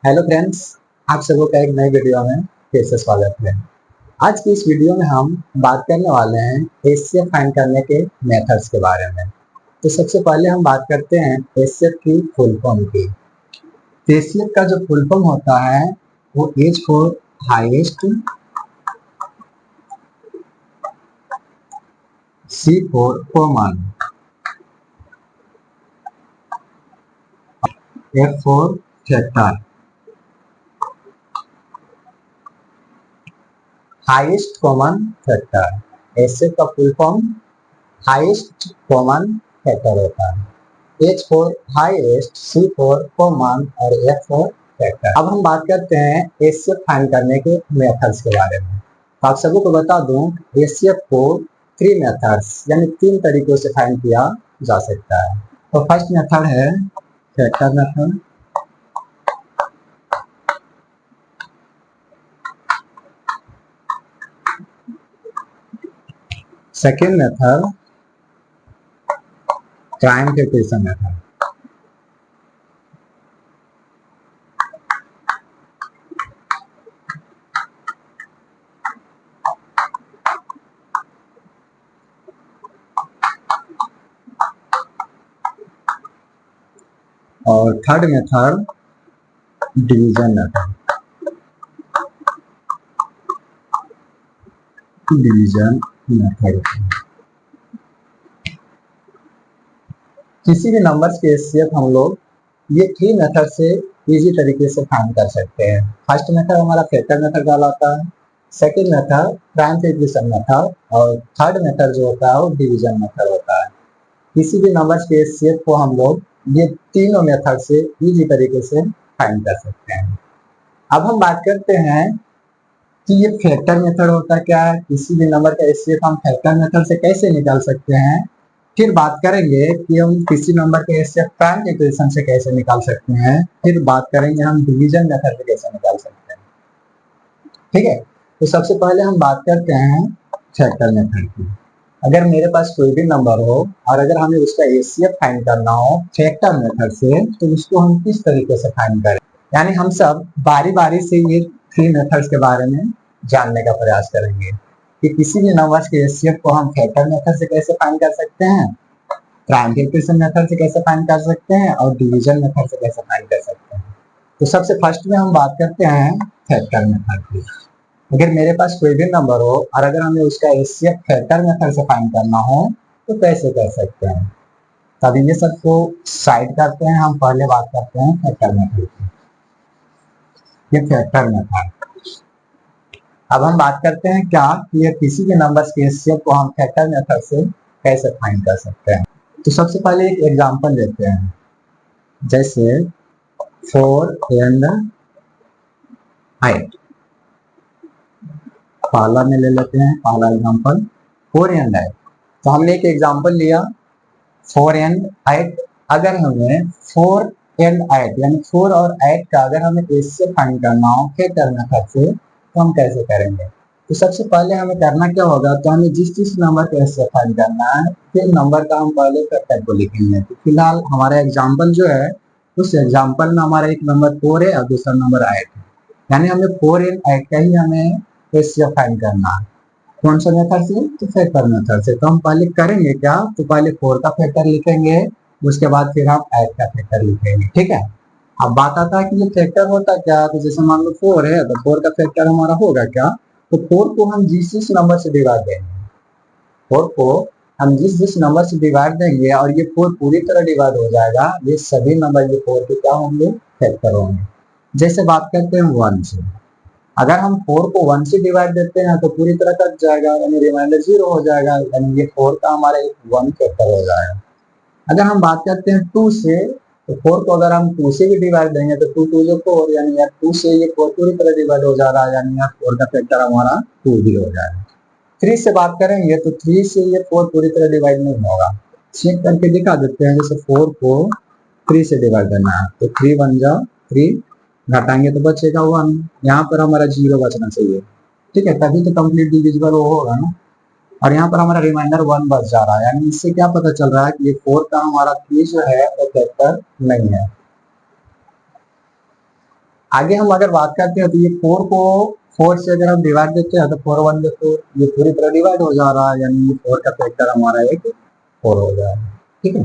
Hello friends, आप सबों का एक नई वीडियो में फिर से स्वागत है। आज की इस वीडियो में हम बात करने वाले हैं एचसीएफ फाइंड करने के मेथड्स के बारे में। तो सबसे पहले हम बात करते हैं एचसीएफ की फुल फॉर्म की। एचसीएफ का जो फुल फॉर्म होता है वो H for highest, C for common, F for factor. Highest common factor, HCF का full form highest common factor होता है। H for highest, C for common और एफ फॉर फैक्टर। अब हम बात करते हैं एचसीएफ फाइंड करने के मेथड्स के बारे में। तो आप सभी को बता दूं, एचसीएफ को 3 मेथड्स यानी 3 तरीकों से फाइंड किया जा सकता है। तो फर्स्ट मेथड है factor method, second method triangulation method, और third method division method. Division method किसी भी नंबर्स के एचसीएफ हम लोग ये 3 मेथड से इजी तरीके से फाइंड कर सकते हैं। फर्स्ट मेथड हमारा फैक्टर मेथड कहलाता है, सेकेंड मेथड ट्रायंगुलेशन मेथड और थर्ड मेथड जो होता है वो डिवीजन मेथड होता है। किसी भी नंबर्स के एचसीएफ को हम लोग ये तीनों मेथड से इजी तरीके से फाइंड कर सकते हैं। अब हम बात करते हैं कि ये फैक्टर मेथड होता क्या है, किसी भी नंबर का एचसीएफ हम फैक्टर मेथड से कैसे निकाल सकते हैं। फिर बात करेंगे कि हम किसी नंबर के एचसीएफ ट्रायंगुलेशन से कैसे निकाल सकते हैं। फिर बात करेंगे हम डिवीजन मेथड से कैसे निकाल सकते हैं। ठीक है, तो सबसे पहले हम बात करते हैं फैक्टर मेथड की। अगर मेरे पास कोई भी नंबर हो और अगर हमें उसका एचसीएफ फाइंड करना हो फैक्टर मेथड से, तो उसको हम किस तरीके से फाइंड करें। यानी हम सब बारी बारी से ये 3 मेथड्स के बारे में जानने का प्रयास करेंगे कि किसी भी नंबर्स के एचसीएफ को हम फैक्टर मेथड से कैसे फाइंड कर सकते हैं, ट्रायंगुलेशन मेथड से कैसे फाइंड कर सकते हैं और डिवीजन मेथड से कैसे फाइंड कर सकते हैं। तो सबसे फर्स्ट में हम बात करते हैं फैक्टर मेथड की। अगर मेरे पास कोई भी नंबर हो और अगर हमें उसका एचसीएफ फैक्टर मेथड से फाइंड करना हो तो कैसे कर सकते हैं। तभी ये सबको साइड करते हैं, हम पहले बात करते हैं फैक्टर मेथड की। ये फैक्टर मेथड। अब हम बात करते हैं क्या कि ये किसी भी नंबर्स के एचसीएफ को हम फैक्टर मेथड से कैसे फाइंड कर सकते हैं। तो सबसे पहले एक एग्जांपल लेते हैं, जैसे 4 and 8। पहला में ले लेते हैं, पहला एग्जांपल 4 and 8। तो हमने एक एग्जांपल लिया 4 and 8। अगर हमें 4 and 8 यानी 4 और 8 का अगर हमें एचसीएफ फाइंड करना हो फैक्टर मेथड से तो हम कैसे करेंगे। तो सबसे पहले हमें करना क्या होगा, तो हमें जिस नंबर का एचसीएफ फाइंड करना है फिर नंबर का हम पहले फैक्टर को लिखेंगे। तो फिलहाल हमारा एग्जांपल जो है उस एग्जांपल में हमारा एक नंबर 4 है और दूसरा नंबर 8 है, यानी हमें 4 and 8 का ही हमें एचसीएफ फाइंड करना है। कौन सा मेथड से, तो फैक्टर मेथड से। तो हम पहले करेंगे क्या, तो पहले 4 का फैक्टर लिखेंगे, उसके बाद फिर हम 8 का फैक्टर लिखेंगे। ठीक है, अब बात आता है कि ये फैक्टर होता क्या। तो जैसे मान लो 4 है तो 4 का फैक्टर हमारा होगा क्या, तो 4 को हम जिस नंबर से डिवाइड देंगे, 4 को हम जिस नंबर से डिवाइड देंगे और ये 4 पूरी तरह डिवाइड हो जाएगा, ये सभी नंबर ये 4 के क्या होंगे, फैक्टर होंगे। जैसे बात करते हैं 1 से, अगर हम 4 को 1 से डिवाइड देते हैं तो पूरी तरह कट जाएगा, यानी रिमाइंडर 0 हो जाएगा, यानी ये 4 का हमारा एक 1 फैक्टर हो जाएगा। अगर हम बात करते हैं 2 से, तो 4 को अगर हम 2 से भी डिवाइड देंगे तो 2 2 4, यानी यार 2 से ये 4 पूरी तरह डिवाइड हो जा रहा है, यानी यार 4 का फैक्टर हमारा 2 भी हो जाएगा। 3 से बात करेंगे तो 3 से ये 4 पूरी तरह डिवाइड नहीं होगा। चेक करके दिखा देते हैं, जैसे 4 को 3 से डिवाइड करना है तो 3 1 जा 3, घटाएंगे तो बचेगा 1, यहाँ पर हमारा 0 बचना चाहिए। ठीक है, तभी तो कंप्लीट डिविजिबल वो होगा ना। और यहाँ पर हमारा रिमाइंडर 1 बच जा रहा है, यानी इससे क्या पता चल रहा है कि ये 4 का हमारा 3 जो है वो फैक्टर नहीं है। आगे हम अगर बात करते हैं तो ये 4 को 4 से अगर हम डिवाइड देते हैं तो 4 1 4, ये पूरी तरह डिवाइड हो जा रहा है, यानी ये 4 का फैक्टर हमारा एक 4 हो जाएगा। ठीक है,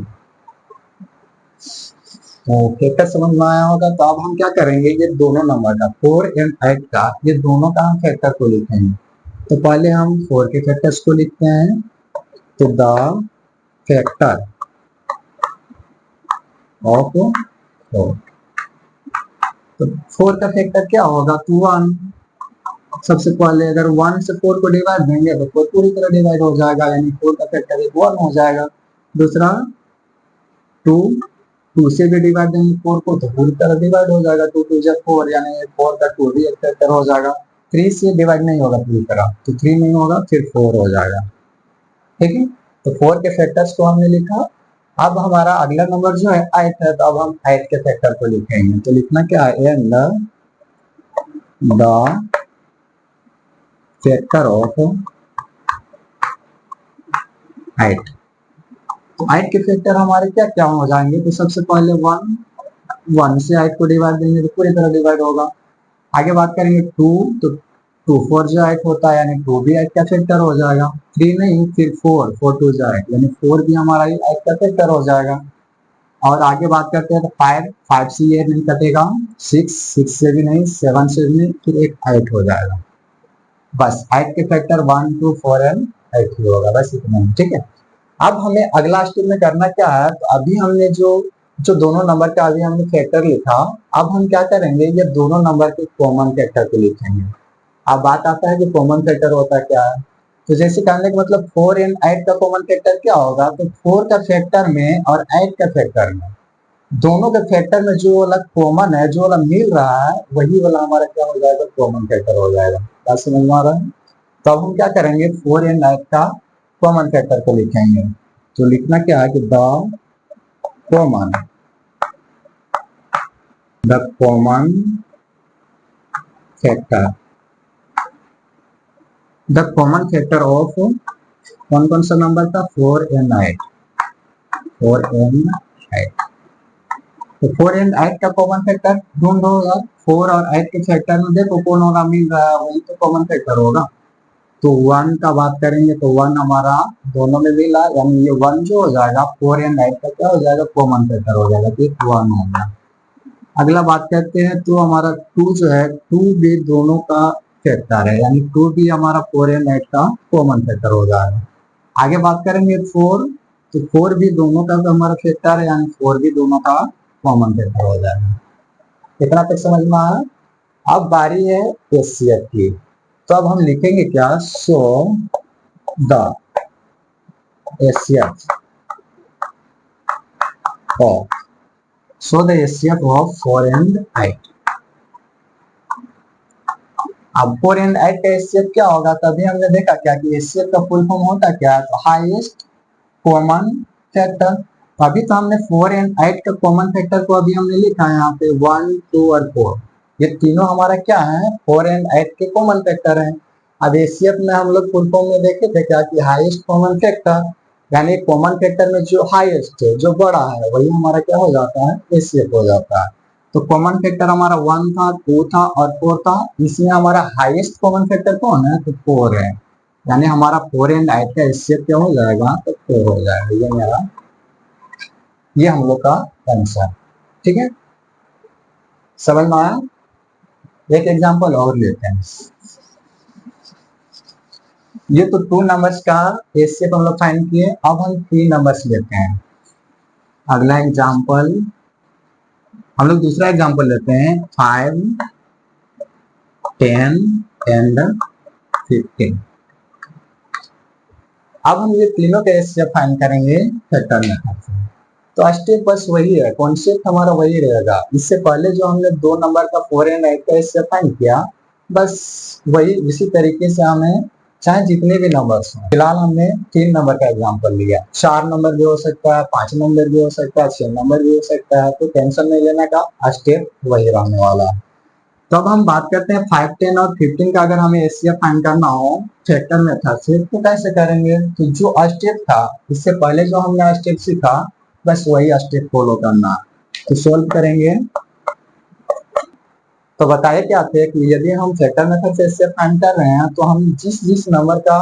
तो फैक्टर समझ में आया होगा। तो अब हम क्या करेंगे, ये दोनों नंबर का 4 एंड 8 का, ये दोनों का हम फैक्टर को लिखेंगे। तो पहले हम 4 के फैक्टर्स को लिखते हैं। तो द फैक्टर ऑफ 4, तो 4 का फैक्टर क्या होगा, तो 1। सबसे पहले अगर 1 से 4 को डिवाइड देंगे तो 4 पूरी तरह डिवाइड हो जाएगा, यानी 4 का फैक्टर 1 हो जाएगा। दूसरा 2, 2 से भी डिवाइड देंगे 4 को तो पूरी तरह डिवाइड हो जाएगा, 2 2 4, यानी 4 का 2 भी एक फैक्टर हो जाएगा। 3 से डिवाइड नहीं होगा पूरी तरह, तो 3 नहीं होगा, फिर 4 हो जाएगा। ठीक है, तो 4 के फैक्टर्स को हमने लिखा। अब हमारा अगला नंबर जो है 8 है, तो अब हम 8 के फैक्टर को लिखेंगे। तो लिखना क्या है, एंड द फैक्टर ऑफ 8। तो 8 के फैक्टर हमारे क्या क्या हो जाएंगे, तो सबसे पहले 1 से 8 को डिवाइड देंगे तो पूरी तरह डिवाइड होगा। आगे बात करेंगे 2, तो 2 4 जो 8 होता है, यानी 2 भी 8 का फैक्टर हो जाएगा। 3 नहीं, फिर 4 4 2 जो 8, यानी 4 भी हमारा 8 का फैक्टर हो जाएगा। और आगे बात करते हैं तो 5 से ये नहीं कटेगा, 6 से भी नहीं, 7 से भी नहीं, फिर एक 8 हो जाएगा। बस 8 के फैक्टर 1 2 4 एंड 8 ही होगा, बस इतना ही। ठीक है, अब हमें अगला स्टेप में करना क्या है, तो अभी हमने जो जो दोनों नंबर का अभी हमने फैक्टर लिखा, अब हम क्या करेंगे, ये दोनों नंबर के कॉमन फैक्टर को लिखेंगे। अब बात आता है कि कॉमन फैक्टर होता क्या है। तो जैसे कहने का मतलब 4 एंड 8 का कॉमन फैक्टर क्या होगा, तो 4 का फैक्टर में और 8 का फैक्टर में, दोनों के फैक्टर में जो वाला कॉमन है, जो वाला मिल रहा है, वही वाला हमारा क्या हो जाएगा, कॉमन फैक्टर हो जाएगा। बात समझ में आ रहा है। तो अब हम क्या करेंगे, 4 एंड 8 का कॉमन फैक्टर को लिखेंगे। तो लिखना क्या है कि common the common factor the common factor of कौन कौन सा नंबर था, 4 एंड 8। 4 एंड 8, तो 4 एंड 8 का कॉमन फैक्टर ढूंढो यार। 4 और 8 के फैक्टर में देखो कौन होगा मिल रहा है, वही तो कॉमन फैक्टर होगा। तो 1 का बात करेंगे तो 1 हमारा दोनों में मिला, यानी ये 1 जो हो जाएगा 4 एंड 8 का क्या हो जाएगा, कॉमन फैक्टर हो जाएगा, तो 1 होगा। अगला बात करते हैं तो हमारा 2 जो है, 2 भी दोनों का फैक्टर है, यानी 2 भी हमारा 4 एंड 8 का कॉमन फैक्टर हो जाएगा। आगे बात करेंगे 4, तो 4 भी दोनों का हमारा फैक्टर है, यानी 4 भी दोनों का कॉमन फैक्टर हो जाएगा। इतना तक समझ में आया। अब बारी है एचसीएफ की। तो अब हम लिखेंगे क्या, so the HCF of the HCF of 4 and 8। अब 4 एंड 8 का एचसीएफ क्या होगा, तभी हमने देखा क्या कि एचसीएफ का फुल फॉर्म होता क्या है, तो हाईएस्ट कॉमन फैक्टर। अभी तो हमने 4 एंड 8 का कॉमन फैक्टर को अभी हमने लिखा है यहाँ पे 1 2 और 4, ये तीनों हमारा क्या है, 4 एंड 8 के कॉमन फैक्टर हैं। अब एचसीएफ में हम लोग फुल फॉर्म में देखे थे क्या कि हाईएस्ट कॉमन फैक्टर, यानी कॉमन फैक्टर में जो हाईएस्ट है, जो बड़ा है, वही हमारा क्या हो जाता है, एचसीएफ हो जाता है। तो कॉमन फैक्टर हमारा 1 था, 2 था और 4 था। इसमें हमारा हाईएस्ट कॉमन फैक्टर कौन है, तो 4 है, यानी हमारा 4 एंड 8 का एचसीएफ क्या हो जाएगा, तो 4 हो जाएगा। ये हम लोग का आंसर। ठीक है, समझ में आया। एक एग्जांपल और लेते हैं। ये तो 2 नंबर्स का एचसीएफ हम लोग फाइंड किए। अब हम 3 नंबर्स लेते हैं। अगला एग्जांपल हम लोग दूसरा एग्जांपल लेते हैं, 5 10 एंड 15। अब हम ये तीनों के एचसीएफ फाइंड करेंगे फैक्टर मेथड से। तो स्टेप बस वही है, कॉन्सेप्ट हमारा वही रहेगा। इससे पहले जो हमने 2 नंबर का 4 एंड 8 का एचसीएफ फाइंड किया, बस वही इसी तरीके से हमें चाहे जितने भी नंबर्स हों, फिलहाल हमने 3 नंबर का एग्जांपल लिया। 4 नंबर भी हो सकता है, 5 नंबर भी हो सकता है, 6 नंबर भी हो सकता है, तो टेंशन नहीं लेने का, स्टेप वही रहने वाला है। तो अब हम बात करते हैं 5 10 और 15 का। अगर हमें एचसीएफ फाइंड करना हो फैक्टर मेथड से तो कैसे करेंगे, तो जो स्टेप था इससे पहले जो हमने स्टेप सीखा, बस वही स्टेप फॉलो करना। तो सोल्व करेंगे तो बताए क्या थे कि यदि हम फैक्टर मेथड से एचसीएफ फाइंड कर रहे हैं तो हम जिस जिस नंबर का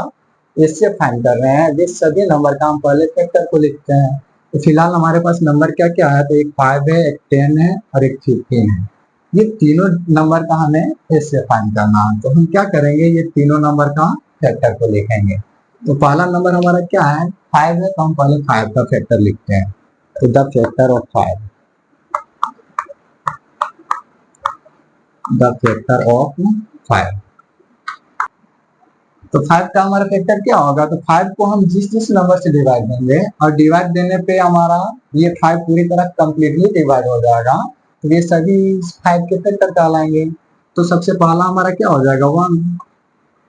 एचसीएफ फाइंड कर रहे हैं जिस सभी नंबर का हम पहले फैक्टर को लिखते हैं। तो फिलहाल हमारे पास नंबर क्या क्या है, तो एक 5 है, एक 10 है और एक 15 है। ये तीनों नंबर का हमें एचसीएफ फाइंड करना है। तो हम क्या करेंगे, ये तीनों नंबर का फैक्टर को लिखेंगे। तो पहला नंबर हमारा क्या है, 5 है, तो हम पहले 5 का फैक्टर लिखते हैं। तो the factor of 5, the factor of 5। तो 5 का हमारा फैक्टर क्या होगा, तो 5 को हम जिस जिस नंबर से डिवाइड देंगे और डिवाइड देने पे हमारा ये 5 पूरी तरह कंप्लीटली डिवाइड हो जाएगा, तो ये सभी 5 के फैक्टर कहलाएंगे। तो सबसे पहला हमारा क्या हो जाएगा, 1।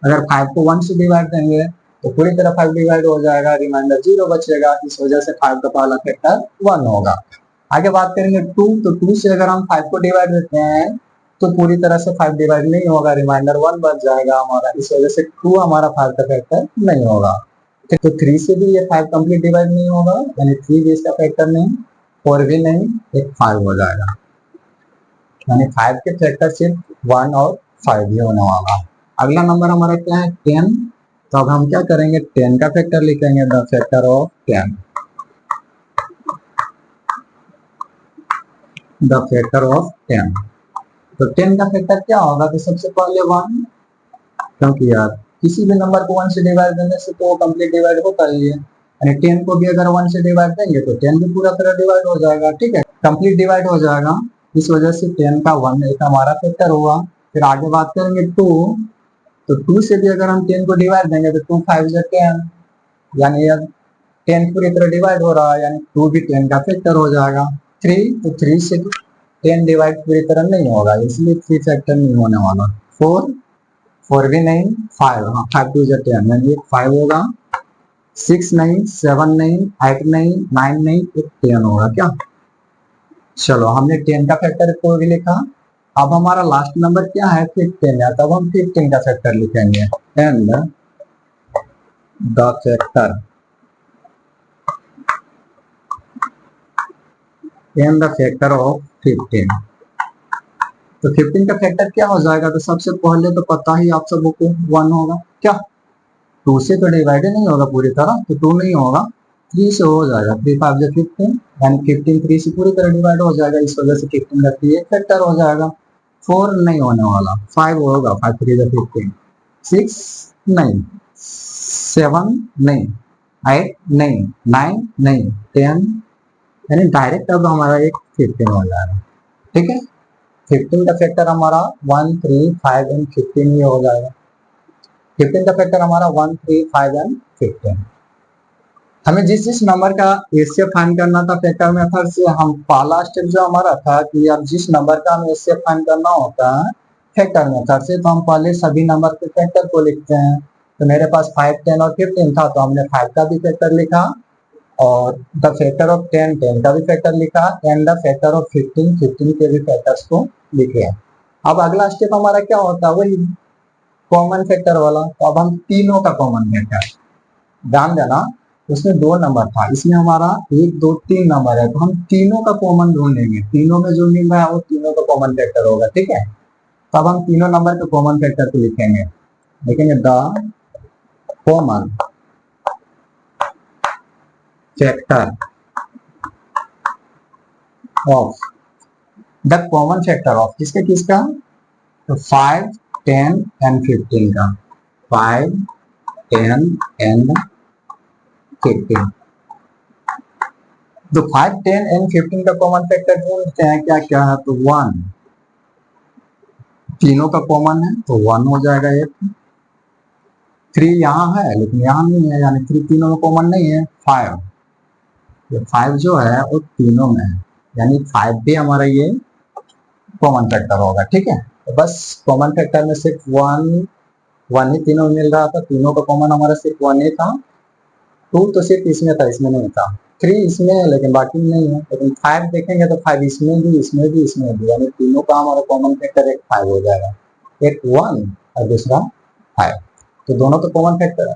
अगर 5 को 1 से डिवाइड देंगे तो पूरी तरह 5 डिवाइड हो जाएगा, रिमाइंडर 0 बचेगा। इस वजह से 5 का पहला फैक्टर 1 होगा। आगे बात करेंगे 2, तो 2 से अगर हम 5 को डिवाइड देते हैं तो पूरी तरह से 5 डिवाइड नहीं होगा, रिमाइंडर 1 बच जाएगा हमारा। इस वजह से 2 हमारा 5 का फैक्टर नहीं होगा। तो 3 से भी ये 5 कंप्लीट डिवाइड नहीं होगा, यानी 3 भी इसका फैक्टर नहीं, 4 भी नहीं, एक 5 हो जाएगा। यानी 5 के फैक्टर सिर्फ 1 और 5 ही होने वाला है। अगला नंबर हमारा क्या है, 10। तो अब हम क्या करेंगे, 10 का फैक्टर लिखेंगे, the factor of 10, the factor of 10। तो 10 का फैक्टर क्या होगा, तो सबसे पहले 1, क्योंकि यार किसी भी नंबर को 1 से डिवाइड करने से तो कंप्लीट डिवाइड होता ही है। यानी 10 को भी अगर 1 से डिवाइड देंगे तो 10 भी पूरा तरह डिवाइड हो जाएगा, ठीक है, कंप्लीट डिवाइड हो जाएगा। इस वजह से 10 का 1 एक हमारा फैक्टर हुआ। फिर आगे बात करेंगे 2, तो 2 से भी अगर हम 10 को डिवाइड देंगे तो 2 5 10, यानी अब 10 पूरी तरह डिवाइड हो रहा है, यानी 2 भी 10 का फैक्टर हो जाएगा। 3, तो 3 से 10 डिवाइड पूरी तरह नहीं होगा, इसलिए 3 फैक्टर नहीं होने वाला। 4 भी नहीं, 5, हाँ 5 2 10, यानी 5 होगा। 6 नहीं, 7 नहीं, 8 नहीं, 9 नहीं, एक 10 होगा क्या। चलो हमने 10 का फैक्टर को भी लिखा। अब हमारा लास्ट नंबर क्या है, 15 है, तब हम 15 का फैक्टर लिखेंगे, and the factor, and the factor of 15। तो 15 का फैक्टर क्या हो जाएगा, तो सबसे पहले तो पता ही आप सबको 1 होगा क्या, 2 से तो डिवाइड नहीं होगा पूरी तरह, तो 2 नहीं होगा, 3 से हो जाएगा, 3 5 15, यानी 15 3 से पूरी तरह डिवाइड हो जाएगा। इस वजह से 15 का 3 एक फैक्टर हो जाएगा। 4 नहीं होने वाला, 5 होगा, 5 3 15, 6 नहीं, 7 नहीं, 8 नहीं, 9 नहीं, 10, यानी डायरेक्ट अब हमारा एक 15 हो जाएगा, ठीक है। 15 का फैक्टर हमारा 1 3 5 एंड 15 ही हो जाएगा। 15 का फैक्टर हमारा 1 3 5 एंड 15। हमें जिस जिस नंबर का एचसीएफ फाइंड करना था फैक्टर मेथड से, हम पहला स्टेप जो हमारा था कि अब जिस नंबर का हमें एचसीएफ फाइंड करना होता है फैक्टर मेथड से, तो हम पहले सभी नंबर के फैक्टर को लिखते हैं। तो मेरे पास 5 10 और 15 था, तो हमने 5 का भी फैक्टर लिखा और द फैक्टर ऑफ 10 10 का भी फैक्टर लिखा, एंड द फैक्टर ऑफ 15 15 के भी फैक्टर्स को लिखे। अब अगला स्टेप हमारा क्या होता है, वही कॉमन फैक्टर वाला। तो अब हम तीनों का कॉमन फैक्टर, ध्यान देना उसमें 2 नंबर था, इसमें हमारा 1 2 3 नंबर है, तो हम तीनों का कॉमन ढूंढेंगे, तीनों में जो मिल रहा है वो तीनों का कॉमन फैक्टर होगा, ठीक है। तो अब हम तीनों नंबर के कॉमन फैक्टर को लिखेंगे, लिखेंगे the common factor of, the common factor of किसका किसका, तो 5 10 एंड 15 का, 5 10 एंड 15। तो 5 10 एंड 15 का कॉमन फैक्टर ढूंढते हैं, क्या क्या है, तो 1, तीनों का कॉमन है तो 1 हो जाएगा एक। 3 यहाँ है लेकिन यहाँ नहीं है, यानी 3 तीनों में कॉमन नहीं है। 5, ये 5 जो है वो तीनों में है, यानी 5 भी हमारा ये कॉमन फैक्टर होगा, ठीक है। तो बस कॉमन फैक्टर में सिर्फ 1 ही तीनों में मिल रहा था, तीनों का कॉमन हमारा सिर्फ 1 ही था। 2 तो सिर्फ इसमें था, इसमें नहीं था। 3 इसमें है लेकिन बाकी नहीं है, लेकिन 5 देखेंगे तो 5 इसमें भी इसमें भी इसमें भी, यानी तीनों का हमारा कॉमन फैक्टर एक 5 हो जाएगा, एक 1 और दूसरा 5, तो दोनों तो कॉमन फैक्टर है।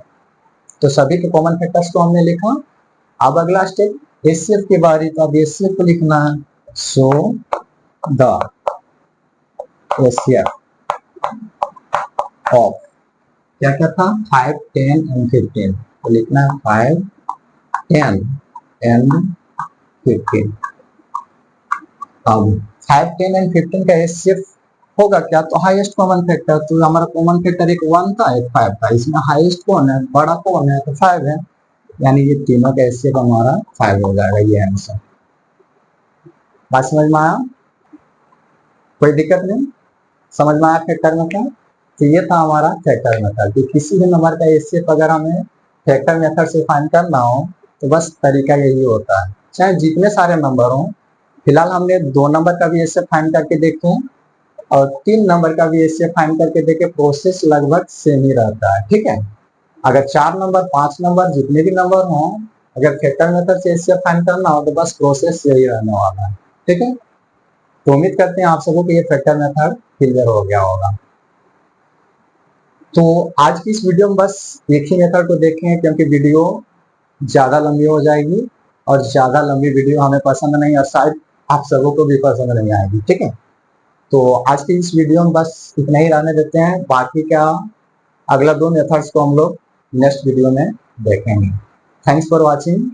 तो सभी के कॉमन फैक्टर्स को हमने लिखा। अब अगला स्टेप एचसीएफ की बारी, तो अब एचसीएफ को लिखना है। सो द एचसीएफ ऑफ क्या क्या था 5, 10 एंड 15। तो लिखना है 5, 10 एंड 15। अब 5, 10 एंड 15 का एचसीएफ होगा क्या, तो हाईएस्ट कॉमन फैक्टर। तो हमारा कॉमन फैक्टर एक 1 था एक 5 था, इसमें हाईएस्ट कौन है, बड़ा कौन है, तो 5 है, यानी ये तीनों का एचसीएफ हमारा 5 हो जाएगा, ये आंसर। बात समझ में आया, कोई दिक्कत नहीं, समझ में आया फैक्टर मेथड। तो ये था हमारा फैक्टर मेथड कि किसी भी नंबर का एचसीएफ अगर हमें फैक्टर मेथड से फाइंड करना हो तो बस तरीका यही होता है, चाहे जितने सारे नंबर हो। फिलहाल हमने 2 नंबर का भी एचसीएफ फाइंड करके देखे और 3 नंबर का भी एचसीएफ फाइंड करके देखे, प्रोसेस लगभग सेम ही रहता है, ठीक है। अगर 4 नंबर 5 नंबर जितने भी नंबर हो, अगर फैक्टर मेथड से एचसीएफ फाइंड करना हो तो बस प्रोसेस यही रहने वाला है, ठीक है। तो उम्मीद करते हैं आप सबको कि ये फैक्टर मेथड क्लियर हो गया होगा। तो आज की इस वीडियो में बस एक ही मेथड को देखें, क्योंकि वीडियो ज़्यादा लंबी हो जाएगी और ज़्यादा लंबी वीडियो हमें पसंद नहीं और शायद आप सबों को भी पसंद नहीं आएगी, ठीक है। तो आज की इस वीडियो में बस इतना ही रहने देते हैं, बाकी का अगला 2 मेथड्स को हम लोग नेक्स्ट वीडियो में देखेंगे। Thanks for watching,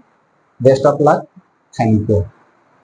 best of luck, thank you.